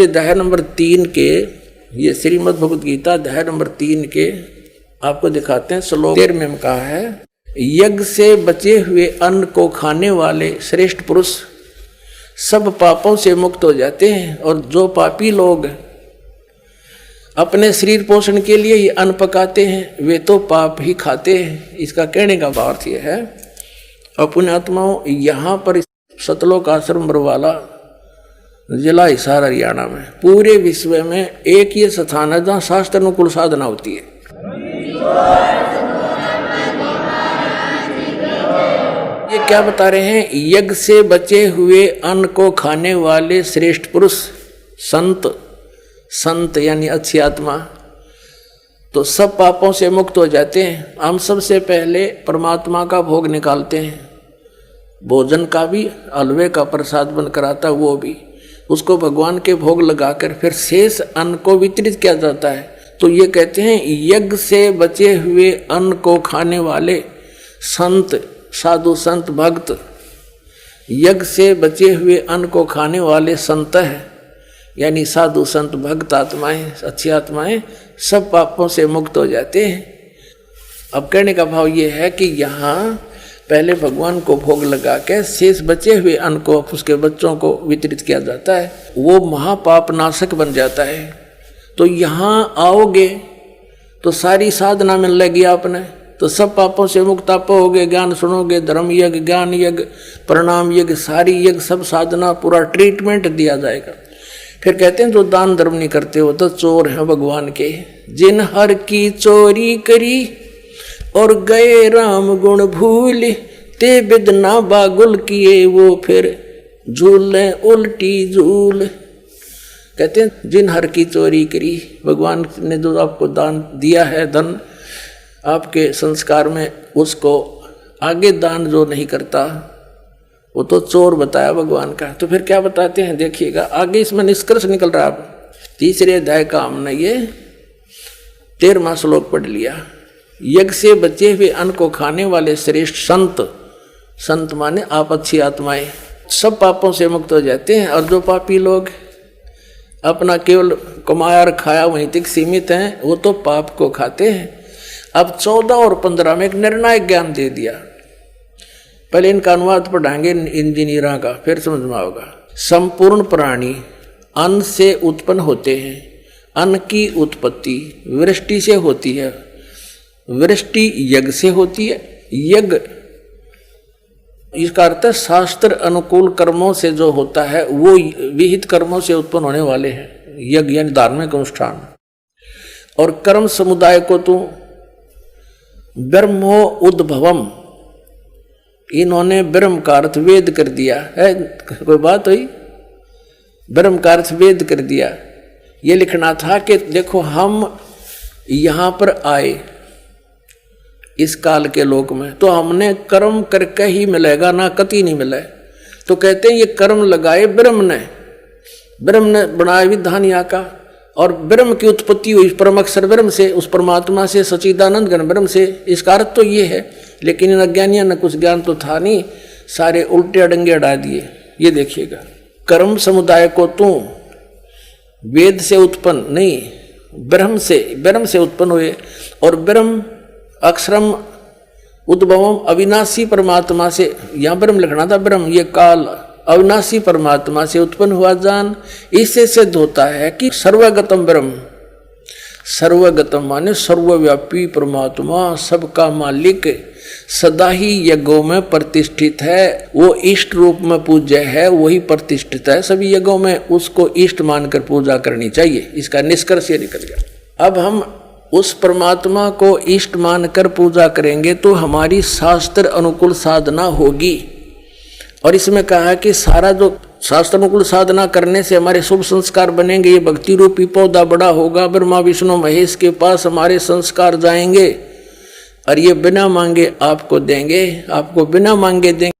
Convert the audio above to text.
अध्याय नंबर 3 के, ये श्रीमद् भगवद गीता अध्याय नंबर 3 के आपको दिखाते हैं। श्लोक 13 में कहा है, यज्ञ से बचे हुए अन्न को खाने वाले श्रेष्ठ पुरुष सब पापों से मुक्त हो जाते हैं, और जो पापी लोग अपने शरीर पोषण के लिए ये अन्न पकाते हैं वे तो पाप ही खाते हैं। इसका कहने का भाव यह है, अपने आत्माओं यहाँ पर सतलोक आश्रम बरवाला जिला हिसार हरियाणा में पूरे विश्व में एक ही स्थान है जहाँ शास्त्र अनुकूल साधना होती है। ये क्या बता रहे हैं, यज्ञ से बचे हुए अन्न को खाने वाले श्रेष्ठ पुरुष संत यानी अच्छी आत्मा तो सब पापों से मुक्त हो जाते हैं। हम सबसे पहले परमात्मा का भोग निकालते हैं, भोजन का भी हलवे का प्रसाद बनकर आता, वो भी उसको भगवान के भोग लगाकर फिर शेष अन्न को वितरित किया जाता है। तो ये कहते हैं, यज्ञ से बचे हुए अन्न को खाने वाले संत, साधु संत भक्त, यज्ञ से बचे हुए अन्न को खाने वाले संत है यानी साधु संत भक्त आत्माएं, अच्छी आत्माएं सब पापों से मुक्त हो जाते हैं। अब कहने का भाव ये है कि यहाँ पहले भगवान को भोग लगा के शेष बचे हुए अन्न को उसके बच्चों को वितरित किया जाता है, वो महापाप नाशक बन जाता है। तो यहाँ आओगे तो सारी साधना मिल लगेगी आपने, तो सब पापों से मुक्त आप होगे। ज्ञान सुनोगे, धर्म यज्ञ, ज्ञान यज्ञ, प्रणाम यज्ञ, सारी यज्ञ, सब साधना पूरा ट्रीटमेंट दिया जाएगा। फिर कहते हैं जो दान धर्म नहीं करते हो तो चोर हैं भगवान के। जिन हर की चोरी करी और गए राम गुण भूल, ते बिदना बागुल किए वो फिर झूले उल्टी झूल। कहते हैं जिन हर की चोरी करी, भगवान ने जो आपको दान दिया है, धन आपके संस्कार में, उसको आगे दान जो नहीं करता वो तो चोर बताया भगवान का। तो फिर क्या बताते हैं देखिएगा, आगे इसमें निष्कर्ष निकल रहा है। तीसरे अध्याय का हमने ये 13वां श्लोक पढ़ लिया। यज्ञ से बचे हुए अन्न को खाने वाले श्रेष्ठ संत माने आप अच्छी आत्माएं सब पापों से मुक्त हो जाते हैं, और जो पापी लोग अपना केवल कमाया और खाया वहीं तक सीमित हैं वो तो पाप को खाते हैं। अब 14 और 15 में एक निर्णायक ज्ञान दे दिया। पहले इनका अनुवाद पढ़ाएंगे इंजीनियरों का, फिर समझ में आएगा। संपूर्ण प्राणी अन्न से उत्पन्न होते हैं। अन्न की उत्पत्ति वृष्टि से होती है, वृष्टि यज्ञ से होती है। यज्ञ इसका अर्थ है शास्त्र अनुकूल कर्मों से जो होता है वो विहित कर्मों से उत्पन्न होने वाले हैं, यज्ञ यानी धार्मिक अनुष्ठान। और कर्म समुदाय को तो ब्रह्मो उद्भवम, इन्होंने ब्रह्म का अर्थ वेद कर दिया है। कोई बात हुई, ब्रह्म का अर्थ वेद कर दिया। ये लिखना था कि देखो हम यहाँ पर आए इस काल के लोक में तो हमने कर्म करके ही मिलेगा, ना कति नहीं मिले। तो कहते हैं ये कर्म लगाए ब्रह्म ने बनाया विधान यहाँ का, और ब्रह्म की उत्पत्ति हुई परम अक्षर ब्रह्म से, उस परमात्मा से, सच्चिदानंद घन ब्रह्म से। इसका अर्थ तो ये है, लेकिन इन अज्ञानियों ने कुछ ज्ञान तो था नहीं, सारे उल्टे अडंगे अड़ा दिए। ये देखिएगा, कर्म समुदाय को तू वेद से उत्पन्न नहीं, ब्रह्म से उत्पन्न हुए, और ब्रह्म अक्षरम उद्भवम अविनाशी परमात्मा से, यहाँ ब्रह्म लिखना था, ब्रह्म ये काल अविनाशी परमात्मा से उत्पन्न हुआ जान। इससे सिद्ध होता है कि सर्वगतम ब्रह्म, सर्वगतम माने सर्वव्यापी परमात्मा, सबका मालिक, सदा ही यज्ञों में प्रतिष्ठित है। वो इष्ट रूप में पूज्य है, वही प्रतिष्ठित है सभी यज्ञों में, उसको इष्ट मानकर पूजा करनी चाहिए। इसका निष्कर्ष ये निकल गया। अब हम उस परमात्मा को इष्ट मानकर पूजा करेंगे तो हमारी शास्त्र अनुकूल साधना होगी। और इसमें कहा है कि सारा जो शास्त्र अनुकूल साधना करने से हमारे शुभ संस्कार बनेंगे। ये भक्ति रूपी पौधा बड़ा होगा, ब्रह्मा विष्णु महेश के पास हमारे संस्कार जाएंगे, और ये बिना मांगे आपको देंगे, आपको बिना मांगे देंगे।